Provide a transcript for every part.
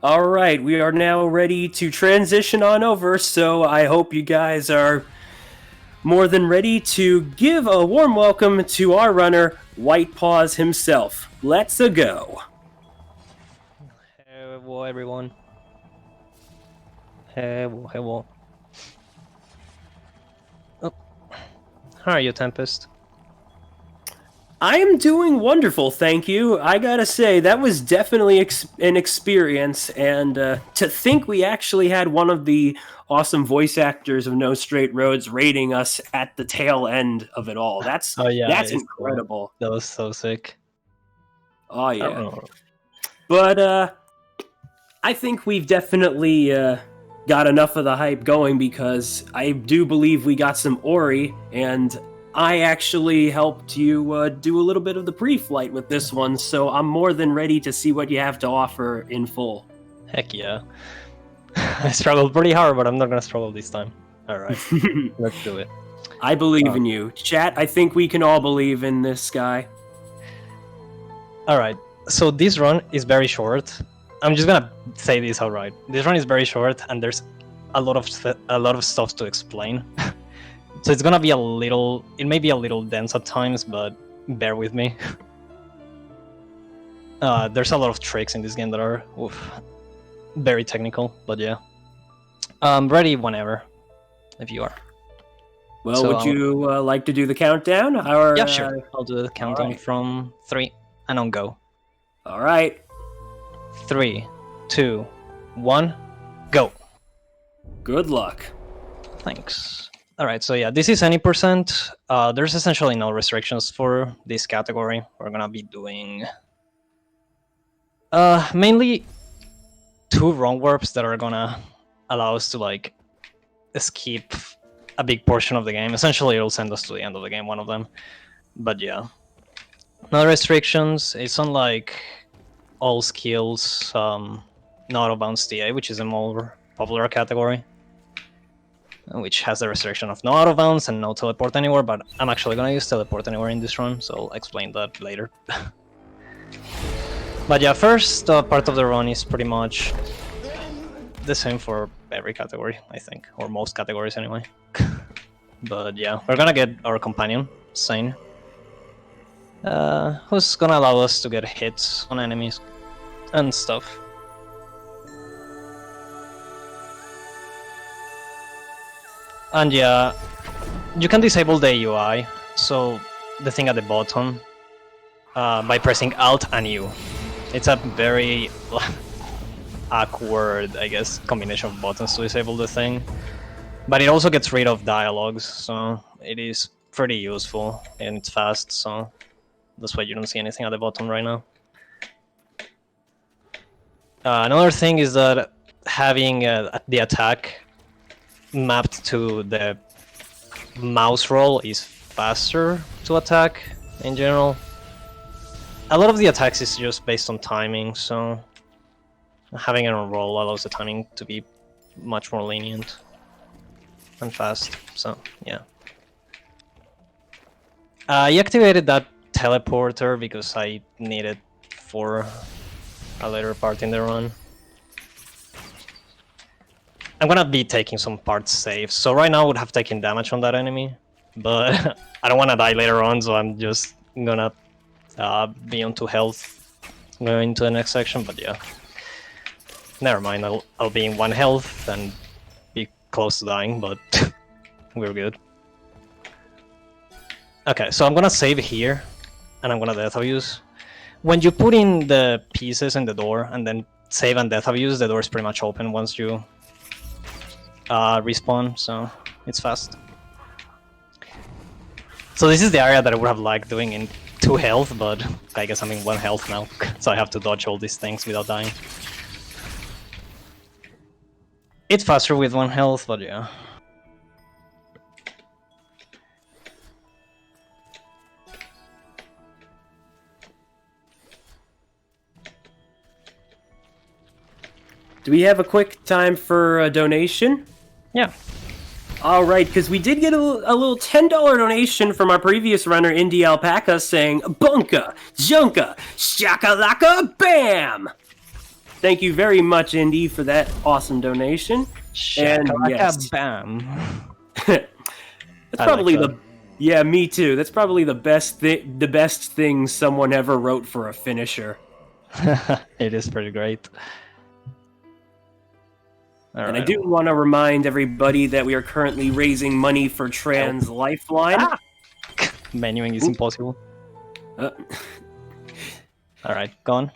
All right, we are now ready to transition on over, so I hope you guys are more than ready to give a warm welcome to our runner, Whitepaaws himself. Let's a go. Hello, everyone. Hello. Oh, how are you, Tempest? I am doing wonderful, thank you. I gotta say, that was definitely an experience, and to think we actually had one of the awesome voice actors of No Straight Roads rating us at the tail end of it all. That's Oh yeah, that's it's cool. incredible. That was so sick. Oh I don't yeah. know. But I think we've definitely got enough of the hype going because I do believe we got some Ori, and I actually helped you do a little bit of the pre-flight with this one, so I'm more than ready to see what you have to offer in full. Heck yeah. I struggled pretty hard, but I'm not gonna struggle this time. Alright, let's do it. I believe in you. Chat, I think we can all believe in this guy. Alright, so this run is very short. I'm just gonna say this outright. This run is very short, and there's a lot of stuff to explain. So it's gonna be it may be a little dense at times, but bear with me. There's a lot of tricks in this game that are very technical, but yeah. Ready whenever, if you are. Well, so, would you like to do the countdown? Or, yeah, sure. I'll do the countdown from 3 and on go. All right. 3, 2, 1, go. Good luck. Thanks. Alright, so yeah, this is any percent. There's essentially no restrictions for this category. We're gonna be doing mainly 2 wrong warps that are gonna allow us to like skip a big portion of the game. Essentially, it'll send us to the end of the game, one of them. But yeah, no restrictions. It's unlike all skills, not out-of-bounds TA, which is a more popular category, which has the restriction of no out-of-bounds and no teleport anywhere, but I'm actually gonna use teleport anywhere in this run, so I'll explain that later. But yeah, first part of the run is pretty much the same for every category, I think, or most categories anyway. But yeah, we're gonna get our companion, Sane, who's gonna allow us to get hits on enemies and stuff. And yeah, you can disable the UI, so the thing at the bottom, by pressing Alt and U. It's a very awkward, I guess, combination of buttons to disable the thing. But it also gets rid of dialogues, so it is pretty useful, and it's fast, so that's why you don't see anything at the bottom right now. Another thing is that having the attack mapped to the mouse roll is faster to attack in general. A lot of the attacks is just based on timing, so having it on roll allows the timing to be much more lenient and fast, so yeah. I activated that teleporter because I need it for a later part in the run. I'm gonna be taking some parts safe, so right now I would have taken damage on that enemy, but I don't want to die later on, so I'm just gonna be on 2 health going into the next section, but yeah. Never mind, I'll be in 1 health and be close to dying, but we're good. Okay, so I'm gonna save here, and I'm gonna death abuse. When you put in the pieces in the door and then save and death abuse, the door is pretty much open once you respawn, so it's fast. So this is the area that I would have liked doing in 2 health, but I guess I'm in 1 health now, so I have to dodge all these things without dying. It's faster with 1 health, but yeah. Do we have a quick time for a donation? Yeah. All right, because we did get a little $10 donation from our previous runner, Indie Alpaca, saying, Bunka, Junka, Shakalaka, Bam! Thank you very much, Indy, for that awesome donation. And yes, Bam. that's I probably like the. Yeah, me too. That's probably the best thing someone ever wrote for a finisher. It is pretty great. And I do want to remind everybody that we are currently raising money for Trans Lifeline. Ah! Menuing is impossible. Uh, Alright, go on.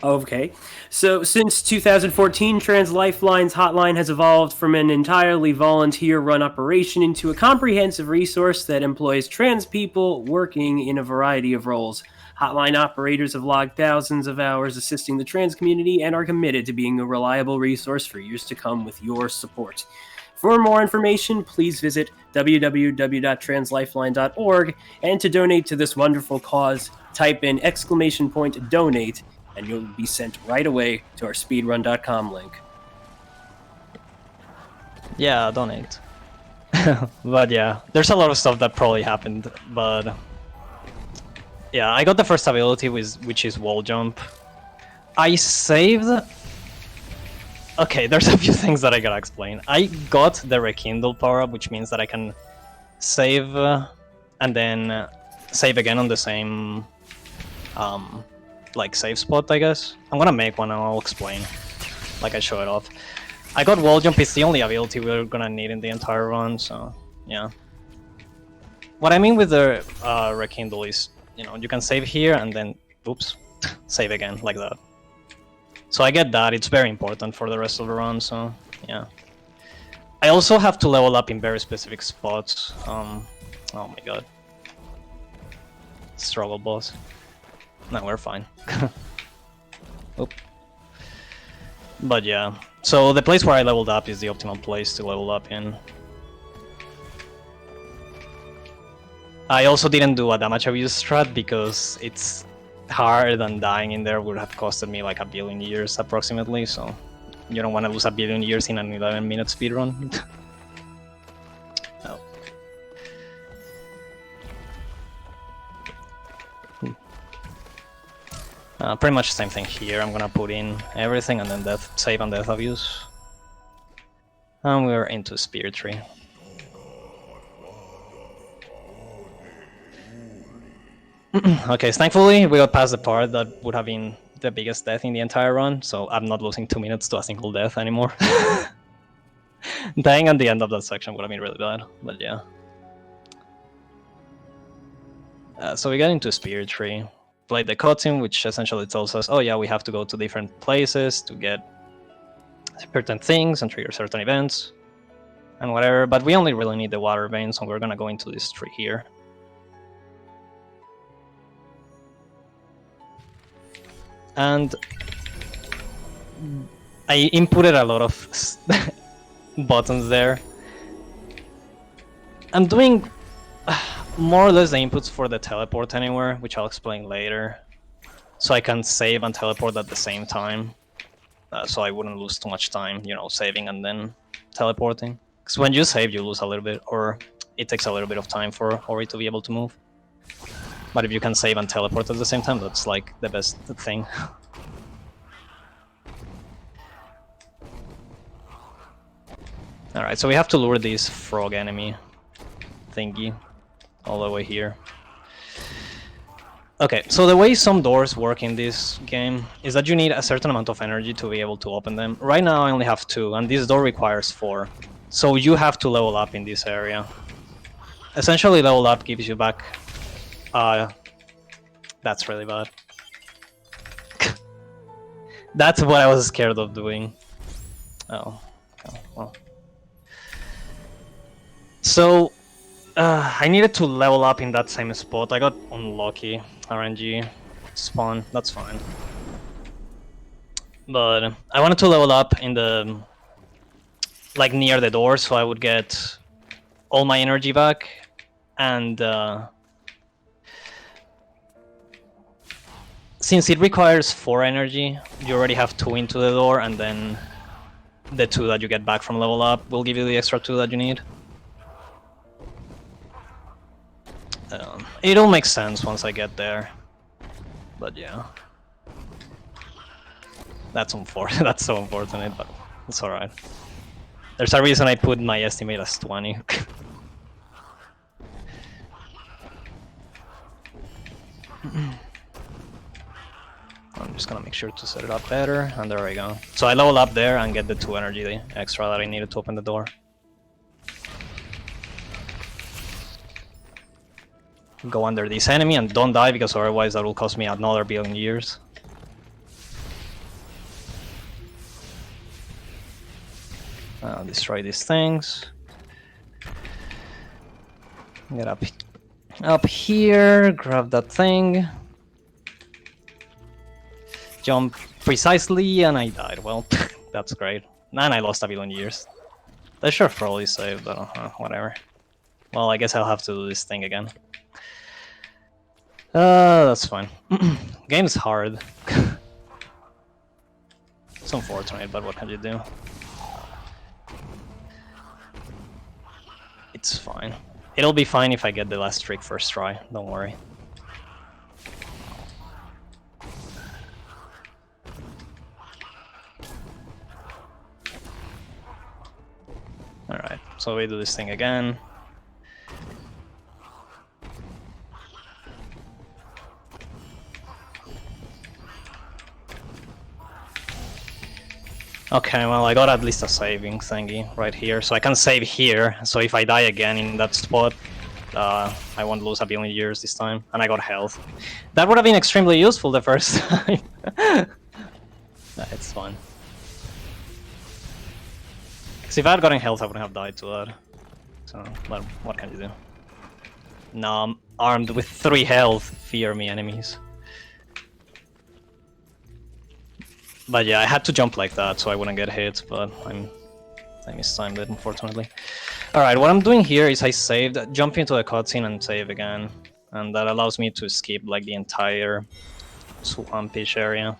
Okay. So, since 2014, Trans Lifeline's hotline has evolved from an entirely volunteer run operation into a comprehensive resource that employs trans people working in a variety of roles. Hotline operators have logged thousands of hours assisting the trans community and are committed to being a reliable resource for years to come with your support. For more information, please visit www.translifeline.org, and to donate to this wonderful cause, type in !donate, and you'll be sent right away to our speedrun.com link. Yeah, donate. But yeah, there's a lot of stuff that probably happened, but yeah, I got the first ability, which is wall jump. I saved... Okay, there's a few things that I gotta explain. I got the rekindle power-up, which means that I can save and then save again on the same like save spot, I guess. I'm gonna make one and I'll explain, like I show it off. I got wall jump. It's the only ability we're gonna need in the entire run, so yeah. What I mean with the rekindle is, you know, you can save here and then, oops, save again, like that. So I get that, it's very important for the rest of the run, so yeah. I also have to level up in very specific spots. Oh my god. Struggle boss. No, we're fine. Oop. But yeah, so the place where I leveled up is the optimal place to level up in. I also didn't do a damage abuse strat because it's hard and dying in there would have costed me like 1 billion years approximately, so you don't want to lose 1 billion years in an 11-minute speedrun. Oh. Pretty much the same thing here. I'm gonna put in everything and then save and death abuse. And we're into Spear Tree. Okay, so thankfully we got past the part that would have been the biggest death in the entire run, so I'm not losing 2 minutes to a single death anymore. Dying at the end of that section would have been really bad, but yeah. So we got into Spear Tree. Played the cutscene, which essentially tells us, oh yeah, we have to go to different places to get certain things and trigger certain events and whatever, but we only really need the water vein, so we're gonna go into this tree here. And I inputted a lot of buttons there. I'm doing more or less the inputs for the teleport anywhere, which I'll explain later. So I can save and teleport at the same time. So I wouldn't lose too much time, you know, saving and then teleporting. Because when you save, you lose a little bit, or it takes a little bit of time for Ori to be able to move. But if you can save and teleport at the same time, that's like the best thing. Alright, so we have to lure this frog enemy thingy all the way here. Okay, so the way some doors work in this game is that you need a certain amount of energy to be able to open them. Right now I only have 2, and this door requires 4. So you have to level up in this area. Essentially, level up gives you back... that's really bad. That's what I was scared of doing. Oh, well. So, I needed to level up in that same spot. I got unlucky. RNG spawn, that's fine. But I wanted to level up in the... like near the door, so I would get all my energy back. And since it requires 4 energy, you already have 2 into the door, and then the 2 that you get back from level up will give you the extra 2 that you need. It'll make sense once I get there, but yeah. That's unfortunate. That's so unfortunate, but it's alright. There's a reason I put my estimate as 20. I'm just gonna make sure to set it up better, and there we go. So I level up there and get the 2 energy extra that I needed to open the door. Go under this enemy and don't die, because otherwise that will cost me another billion years. I'll destroy these things. Get up here, grab that thing. Jump precisely, and I died. Well, that's great. And I lost a billion years. That should probably save, but whatever. Well, I guess I'll have to do this thing again. That's fine. Game's hard. It's unfortunate, but what can you do? It's fine. It'll be fine if I get the last trick first try, don't worry. Alright, so we do this thing again. Okay, well, I got at least a saving thingy right here, so I can save here. So if I die again in that spot, I won't lose a billion years this time, and I got health. That would have been extremely useful the first time. It's fine. Because if I had gotten health, I wouldn't have died to that. So, well, what can you do? Now I'm armed with 3 health. Fear me, enemies. But yeah, I had to jump like that so I wouldn't get hit, but I mistimed it, unfortunately. Alright, what I'm doing here is I saved, jump into the cutscene and save again. And that allows me to skip like the entire swampish area.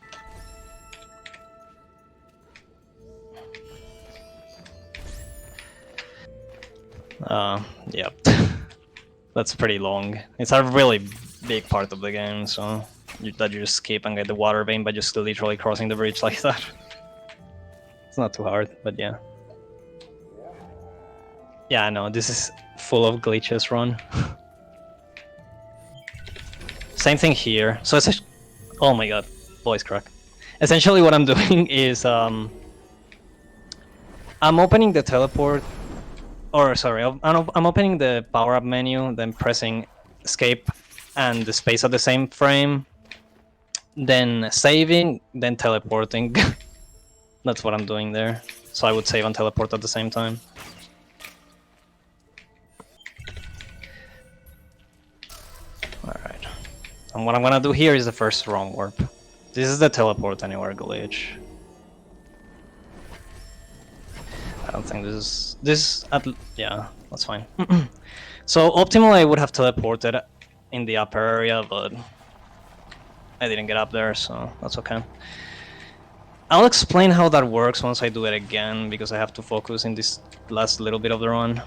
Yep. That's pretty long. It's a really big part of the game, so that you just skip and get the water vein by just literally crossing the bridge like that. It's not too hard, but yeah. Yeah, I know, this is full of glitches run. Same thing here. So it's oh my god, voice crack. Essentially what I'm doing is I'm opening the teleport, or sorry, I'm opening the power-up menu, then pressing escape and the space at the same frame, then saving, then teleporting. That's what I'm doing there. So I would save and teleport at the same time. Alright. And what I'm gonna do here is the first wrong warp. This is the teleport anywhere glitch. I don't think yeah, that's fine. So optimally I would have teleported in the upper area, but I didn't get up there, so that's okay. I'll explain how that works once I do it again, because I have to focus in this last little bit of the run.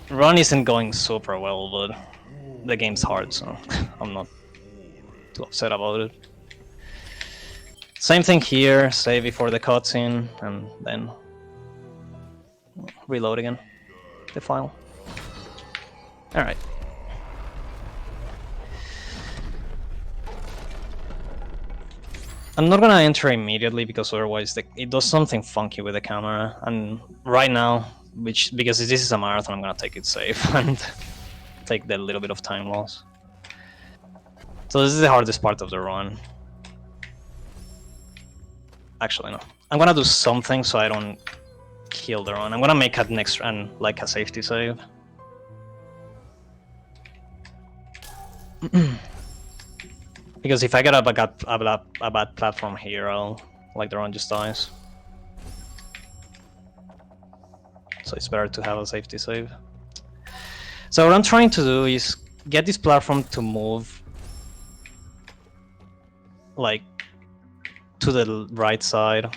Run isn't going super well, but the game's hard, so I'm not too upset about it. Same thing here, save before the cutscene, and then reload again the file. Alright. I'm not gonna enter immediately because otherwise it does something funky with the camera, and right now, because this is a marathon, I'm gonna take it safe and take the little bit of time loss. So this is the hardest part of the run. Actually, no. I'm gonna do something so I don't kill the run. I'm gonna make an extra and like a safety save. Because if I get a bad platform here, the run just dies. So it's better to have a safety save. So what I'm trying to do is get this platform to move like to the right side,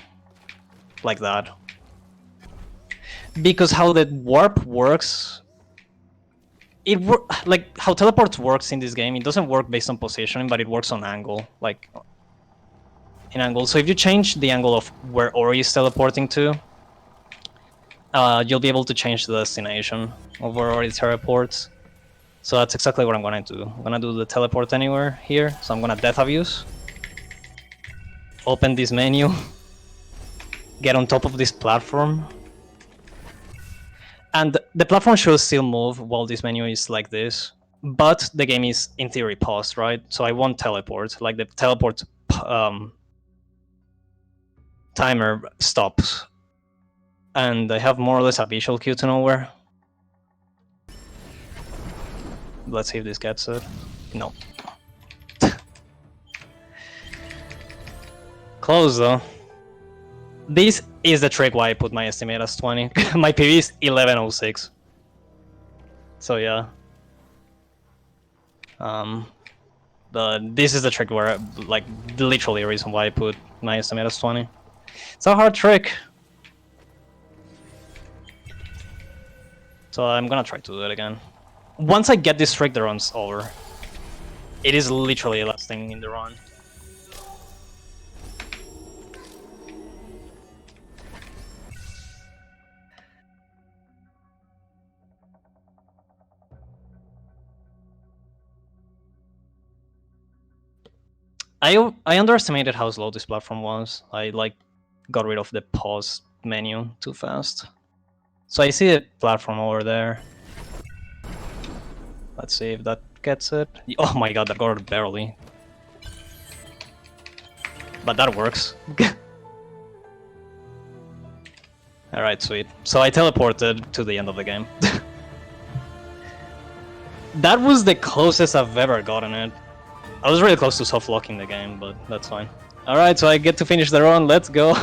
like that. Because how the warp works, like how teleport works in this game. It doesn't work based on positioning, but it works on angle, like in angle. So if you change the angle of where Ori is teleporting to, you'll be able to change the destination of where Ori teleports. So that's exactly what I'm gonna do. I'm gonna do the teleport anywhere here. So I'm gonna Death Abuse, open this menu, get on top of this platform. And the platform should still move while this menu is like this. But the game is, in theory, paused, right? So I won't teleport. Like, the teleport timer stops. And I have more or less a visual cue to nowhere. Let's see if this gets it. No. Close, though. This is the trick why I put my estimate as 20. My PV is 1106. So yeah. But this is the trick where, like, literally a reason why I put my estimate as 20. It's a hard trick. So I'm gonna try to do it again. Once I get this trick, the run's over. It is literally the last thing in the run. I underestimated how slow this platform was. I like got rid of the pause menu too fast. So I see a platform over there. Let's see if that gets it. Oh my god, that got it barely. But that works. Alright, sweet. So I teleported to the end of the game. That was the closest I've ever gotten it. I was really close to soft-locking the game, but that's fine. Alright, so I get to finish the run, let's go.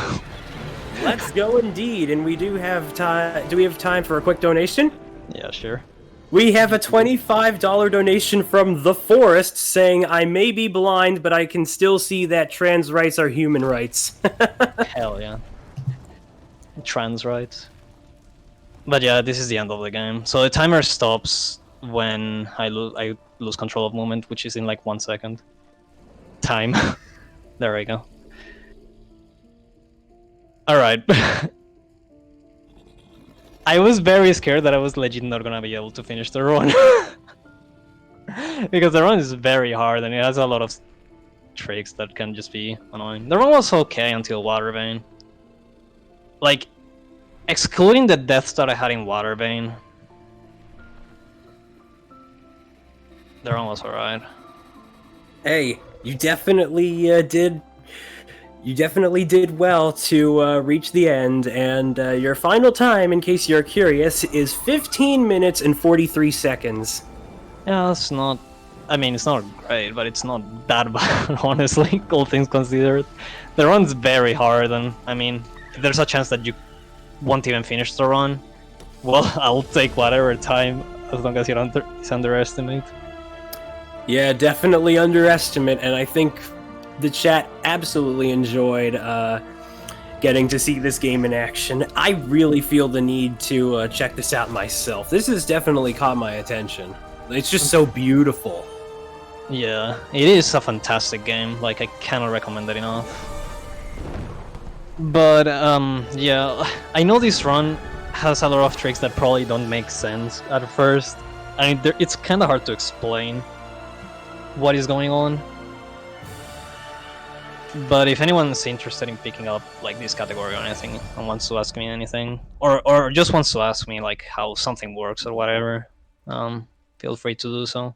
Let's go indeed, and we do have time. Do we have time for a quick donation? Yeah, sure. We have a $25 donation from The Forest saying, I may be blind, but I can still see that trans rights are human rights. Hell yeah. Trans rights. But yeah, this is the end of the game. So the timer stops when I lose control of movement, which is in like 1 second. Time. There we go. Alright. I was very scared that I was legit not gonna be able to finish the run. Because the run is very hard and it has a lot of tricks that can just be annoying. The run was okay until Water Vein. Like, excluding the deaths that I had in Water Vein, the run was alright. Hey, you definitely did. You definitely did well to reach the end, and your final time, in case you're curious, is 15 minutes and 43 seconds. Yeah, it's not... I mean, it's not great, but it's not that bad, honestly, all things considered. The run's very hard, and, I mean, if there's a chance that you won't even finish the run, well, I'll take whatever time, as long as it's underestimate. Yeah, definitely underestimate, and I think the chat absolutely enjoyed getting to see this game in action. I really feel the need to check this out myself. This has definitely caught my attention. It's just so beautiful. Yeah, it is a fantastic game. Like, I cannot recommend it enough. But, yeah, I know this run has a lot of tricks that probably don't make sense at first. I mean, it's kind of hard to explain what is going on. But if anyone's interested in picking up like this category or anything and wants to ask me anything, or just wants to ask me like how something works or whatever, feel free to do so.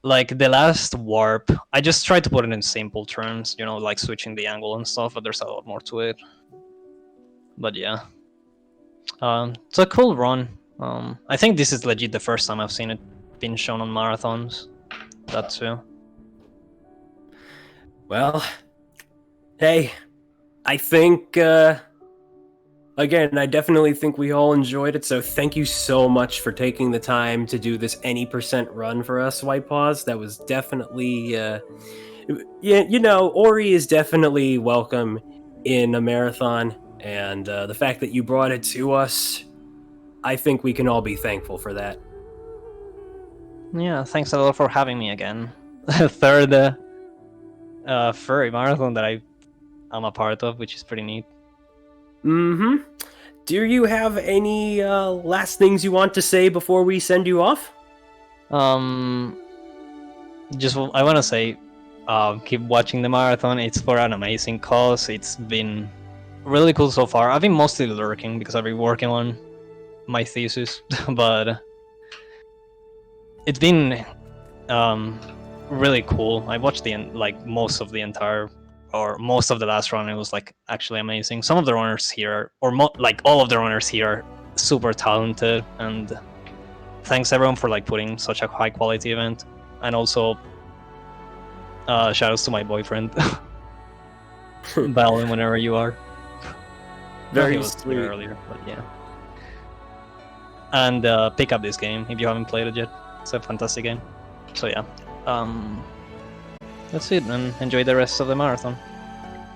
Like the last warp, I just tried to put it in simple terms, you know, like switching the angle and stuff, but there's a lot more to it. But yeah, it's a cool run. I think this is legit the first time I've seen it being shown on marathons. That too. Well, hey, I think, again, I definitely think we all enjoyed it, so thank you so much for taking the time to do this any % run for us, Whitepaaws. That was definitely, yeah, you know, Ori is definitely welcome in a marathon, and the fact that you brought it to us, I think we can all be thankful for that. Yeah, thanks a lot for having me again. Third furry marathon that I'm a part of, which is pretty neat. Mm-hmm. Do you have any last things you want to say before we send you off? Just I want to say, keep watching the marathon. It's for an amazing cause. It's been really cool so far. I've been mostly lurking because I've been working on my thesis, but it's been really cool. I watched most of the entire or most of the last run. It was like actually amazing. Some of the runners here, or like all of the runners here, are super talented, and thanks everyone for like putting such a high quality event. And also shout outs to my boyfriend. Dial in whenever you are. Very He was sweet. here earlier, but yeah. And pick up this game if you haven't played it yet. It's a fantastic game. So yeah, that's it, and enjoy the rest of the marathon.